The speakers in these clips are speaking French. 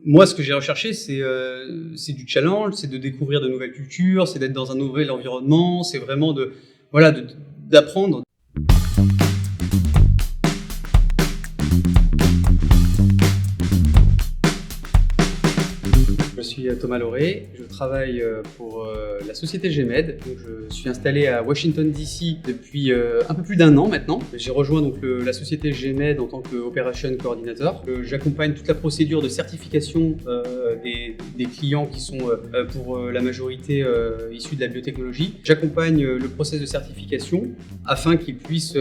Moi, ce que j'ai recherché, c'est du challenge, c'est de découvrir de nouvelles cultures, c'est d'être dans un nouvel environnement, c'est vraiment d'apprendre. Je suis Thomas Lauré, je travaille pour la société GMED. Donc, je suis installé à Washington DC depuis un peu plus d'un an maintenant. J'ai rejoint donc la société GMED en tant qu'Operation Coordinator. J'accompagne toute la procédure de certification des clients qui sont pour la majorité issus de la biotechnologie. J'accompagne le process de certification afin qu'ils puissent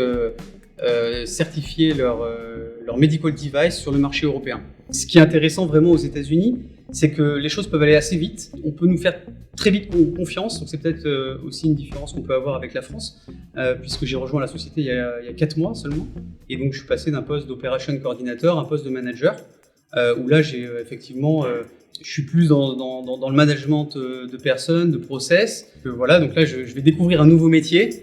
certifier leur medical device sur le marché européen. Ce qui est intéressant vraiment aux États-Unis, c'est que les choses peuvent aller assez vite. On peut nous faire très vite confiance, donc c'est peut-être aussi une différence qu'on peut avoir avec la France, puisque j'ai rejoint la société il y a 4 mois seulement, et donc je suis passé d'un poste d'Operation Coordinator à un poste de manager, où là j'ai effectivement, je suis plus dans le management de personnes, de process. Voilà, donc là je vais découvrir un nouveau métier.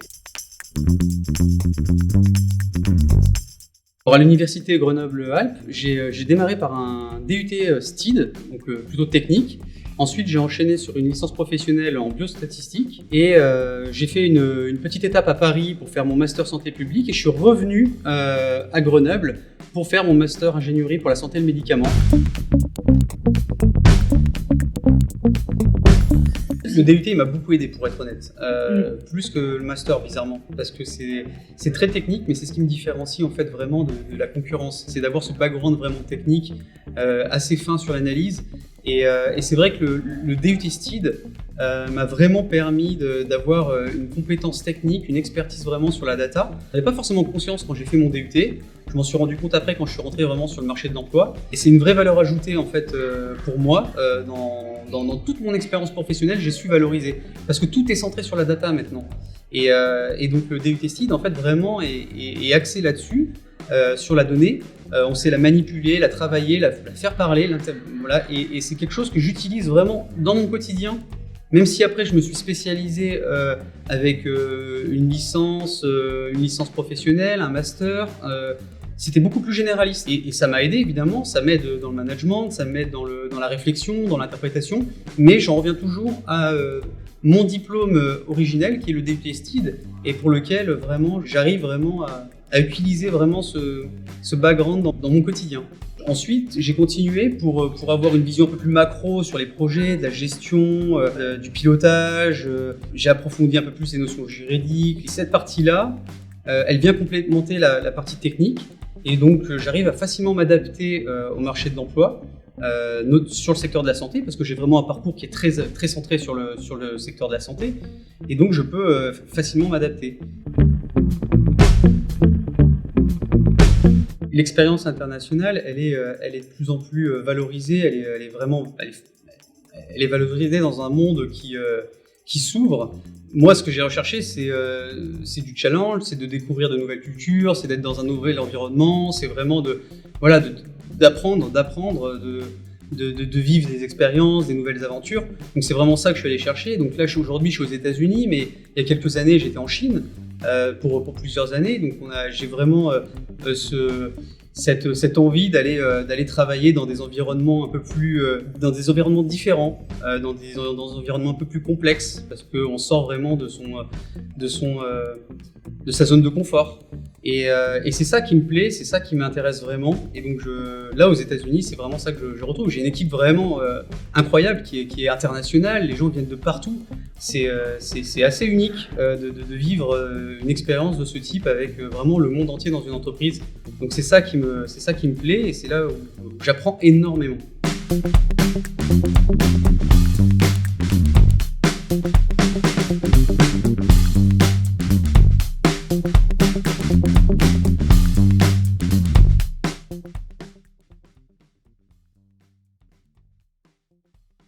Alors à l'université Grenoble-Alpes, j'ai démarré par un DUT STID, donc plutôt technique. Ensuite, j'ai enchaîné sur une licence professionnelle en biostatistique et j'ai fait une petite étape à Paris pour faire mon master santé publique et je suis revenu à Grenoble pour faire mon master ingénierie pour la santé et le médicament. Le DUT il m'a beaucoup aidé pour être honnête, plus que le master bizarrement, parce que c'est très technique, mais c'est ce qui me différencie en fait vraiment de la concurrence. C'est d'avoir ce background vraiment technique, assez fin sur l'analyse, et c'est vrai que le DUT STID m'a vraiment permis d'avoir une compétence technique, une expertise vraiment sur la data. Je n'avais pas forcément conscience quand j'ai fait mon DUT. Je m'en suis rendu compte après quand je suis rentré vraiment sur le marché de l'emploi. Et c'est une vraie valeur ajoutée en fait pour moi. Dans toute mon expérience professionnelle, j'ai su valoriser. Parce que tout est centré sur la data maintenant. Et donc le DUT STID en fait vraiment est axé là-dessus, sur la donnée. On sait la manipuler, la travailler, la faire parler. Voilà. Et c'est quelque chose que j'utilise vraiment dans mon quotidien. Même si après je me suis spécialisé avec une licence professionnelle, un master, c'était beaucoup plus généraliste et ça m'a aidé évidemment, ça m'aide dans le management, ça m'aide dans la réflexion, dans l'interprétation, mais j'en reviens toujours à mon diplôme originel qui est le DUT STID et pour lequel vraiment j'arrive vraiment à utiliser vraiment ce background dans mon quotidien. Ensuite, j'ai continué pour avoir une vision un peu plus macro sur les projets, de la gestion, du pilotage. J'ai approfondi un peu plus les notions juridiques. Et cette partie-là, elle vient complémenter la partie technique. Et donc, j'arrive à facilement m'adapter au marché de l'emploi, sur le secteur de la santé, parce que j'ai vraiment un parcours qui est très, très centré sur le secteur de la santé. Et donc, je peux facilement m'adapter. L'expérience internationale, elle est de plus en plus valorisée. Elle est valorisée dans un monde qui s'ouvre. Moi, ce que j'ai recherché, c'est du challenge, c'est de découvrir de nouvelles cultures, c'est d'être dans un nouvel environnement, c'est vraiment d'apprendre, de vivre des expériences, des nouvelles aventures. Donc c'est vraiment ça que je suis allé chercher. Donc là, aujourd'hui, je suis aux États-Unis, mais il y a quelques années, j'étais en Chine. Pour plusieurs années, donc j'ai vraiment cette envie d'aller travailler dans des environnements un peu plus, dans des environnements différents, dans des environnements un peu plus complexes, parce qu'on sort vraiment de sa zone de confort. Et c'est ça qui me plaît, c'est ça qui m'intéresse vraiment. Et donc là aux États-Unis, c'est vraiment ça que je retrouve. J'ai une équipe vraiment incroyable qui est internationale. Les gens viennent de partout. C'est assez unique de vivre une expérience de ce type avec vraiment le monde entier dans une entreprise. Donc c'est ça qui me plaît et c'est là où j'apprends énormément.